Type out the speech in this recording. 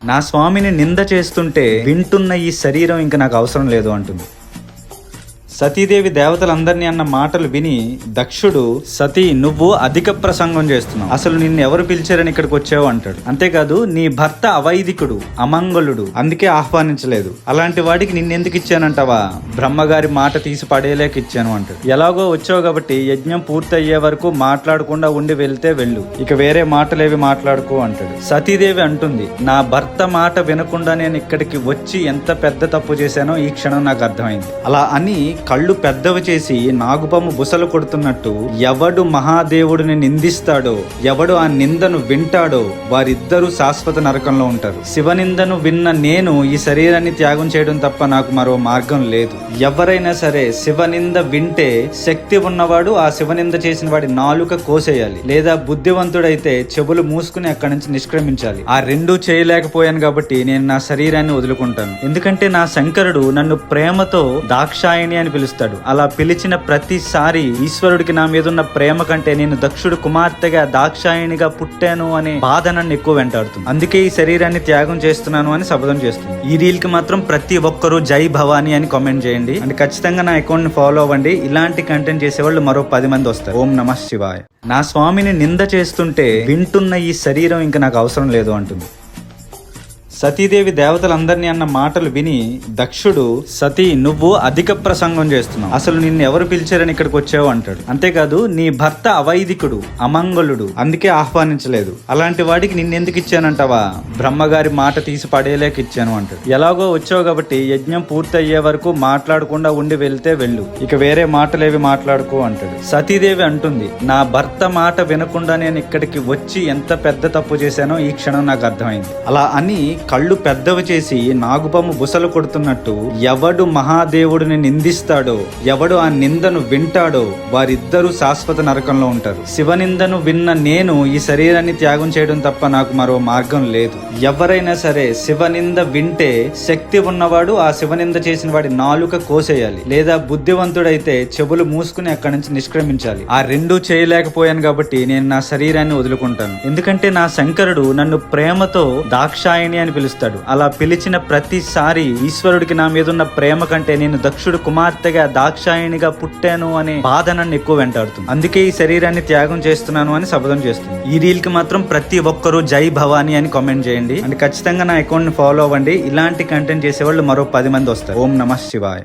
నా స్వామిని నింద చేస్తుంటే వింటున్న ఈ శరీరం ఇంక నాకు అవసరం లేదు అంటుంది. సతీదేవి దేవతలందరినీ అన్న మాటలు విని దక్షుడు, సతీ నువ్వు అధిక ప్రసంగం చేస్తున్నావు, అసలు నిన్ను ఎవరు పిలిచారని ఇక్కడికి వచ్చావు అంటాడు. అంతేకాదు నీ భర్త అవైదికుడు, అమంగళుడు, అందుకే ఆహ్వానించలేదు, అలాంటి వాడికి నిన్నెందుకు ఇచ్చానంటావా, బ్రహ్మగారి మాట తీసి పడేలేక ఇచ్చాను అంటాడు. ఎలాగో వచ్చావు కాబట్టి యజ్ఞం పూర్తి అయ్యే వరకు మాట్లాడకుండా ఉండి వెళ్తే వెళ్ళు, ఇక వేరే మాటలేవి మాట్లాడుకో అంటాడు. సతీదేవి అంటుంది, నా భర్త మాట వినకుండా నేను ఇక్కడికి వచ్చి ఎంత పెద్ద తప్పు చేశానో ఈ క్షణం నాకు అర్థమైంది. అలా అని కళ్ళు పెద్దవి చేసి నాగుపాము బుసలు కొడుతున్నట్టు, ఎవడు మహాదేవుడిని నిందిస్తాడో, ఎవడు ఆ నిందను వింటాడో వారిద్దరూ శాశ్వత నరకంలో ఉంటారు. శివనిందను విన్న నేను ఈ శరీరాన్ని త్యాగం చేయడం తప్ప నాకు మరో మార్గం లేదు. ఎవరైనా సరే శివనింద వింటే శక్తి ఉన్నవాడు ఆ శివనింద చేసిన వాడి నాలుక కోసేయాలి, లేదా బుద్ధివంతుడైతే చెవులు మూసుకుని అక్కడి నుంచి నిష్క్రమించాలి. ఆ రెండూ చేయలేకపోయాను కాబట్టి నేను నా శరీరాన్ని వదులుకుంటాను. ఎందుకంటే నా శంకరుడు నన్ను ప్రేమతో దాక్షాయణి అని పిలుస్తాడు. అలా పిలిచిన ప్రతిసారి ఈశ్వరుడికి నా మీద ఉన్న ప్రేమ కంటే నేను దక్షుడు కుమార్తెగా దాక్షాయణిగా పుట్టాను అనే బాధ నన్ను ఎక్కువ వెంటాడుతుంది. అందుకే ఈ శరీరాన్ని త్యాగం చేస్తున్నాను అని శపథం చేస్తుంది. ఈ రీల్ కి మాత్రం ప్రతి ఒక్కరూ జై భవానీ అని కామెంట్ చేయండి. అండ్ ఖచ్చితంగా నా అకౌంట్ ని ఫాలో అవ్వండి. ఇలాంటి కంటెంట్ చేసేవాళ్ళు మరో 10 మంది వస్తారు. ఓం నమః శివాయ. నా స్వామిని నింద చేస్తుంటే వింటున్న ఈ శరీరం ఇంక నాకు అవసరం లేదు అంటుంది. సతీదేవి దేవతలందరినీ అన్న మాటలు విని దక్షుడు, సతీ నువ్వు అధిక ప్రసంగం చేస్తున్నావు, అసలు నిన్ను ఎవరు పిలిచారని ఇక్కడికి వచ్చావు అంటాడు. అంతేకాదు నీ భర్త అవైదికుడు, అమంగళుడు, అందుకే ఆహ్వానించలేదు, అలాంటి వాడికి నిన్నెందుకు ఇచ్చానంటావా, బ్రహ్మగారి మాట తీసి పడేలేక ఇచ్చాను అంటాడు. ఎలాగో వచ్చావు కాబట్టి యజ్ఞం పూర్తి అయ్యే వరకు మాట్లాడకుండా ఉండి వెళ్తే వెళ్ళు, ఇక వేరే మాటలేవి మాట్లాడుకో అంటాడు. సతీదేవి అంటుంది, నా భర్త మాట వినకుండా నేను ఇక్కడికి వచ్చి ఎంత పెద్ద తప్పు చేశానో ఈ క్షణం నాకు అర్థమైంది. అలా అని కళ్ళు పెద్దవి చేసి నాగుపాము బుసలు కొడుతున్నట్టు, ఎవడు మహాదేవుడిని నిందిస్తాడో, ఎవడు ఆ నిందను వింటాడో వారిద్దరూ శాశ్వత నరకంలో ఉంటారు. శివనిందను విన్న నేను ఈ శరీరాన్ని త్యాగం చేయడం తప్ప నాకు మరో మార్గం లేదు. ఎవరైనా సరే శివనింద వింటే శక్తి ఉన్నవాడు ఆ శివనింద చేసిన వాడి నాలుక కోసేయాలి, లేదా బుద్ధివంతుడైతే చెవులు మూసుకుని అక్కడి నుంచి నిష్క్రమించాలి. ఆ రెండూ చేయలేకపోయాను కాబట్టి నేను నా శరీరాన్ని వదులుకుంటాను. ఎందుకంటే నా శంకరుడు నన్ను ప్రేమతో దాక్షాయణి అని పిలుస్తాడు. అలా పిలిచిన ప్రతిసారి ఈశ్వరుడికి నా మీద ఉన్న ప్రేమ కంటే నేను దక్షుడు కుమార్తెగా దాక్షాయణిగా పుట్టాను అనే బాధ నన్ను ఎక్కువ వెంటాడుతుంది. అందుకే ఈ శరీరాన్ని త్యాగం చేస్తున్నాను అని శపథం చేస్తుంది. ఈ రీల్ కి మాత్రం ప్రతి ఒక్కరూ జై భవానీ అని కామెంట్ చేయండి. అండ్ ఖచ్చితంగా నా అకౌంట్ ని ఫాలో అవ్వండి. ఇలాంటి కంటెంట్ చేసేవాళ్ళు మరో 10 మంది వస్తారు. ఓం నమః శివాయ.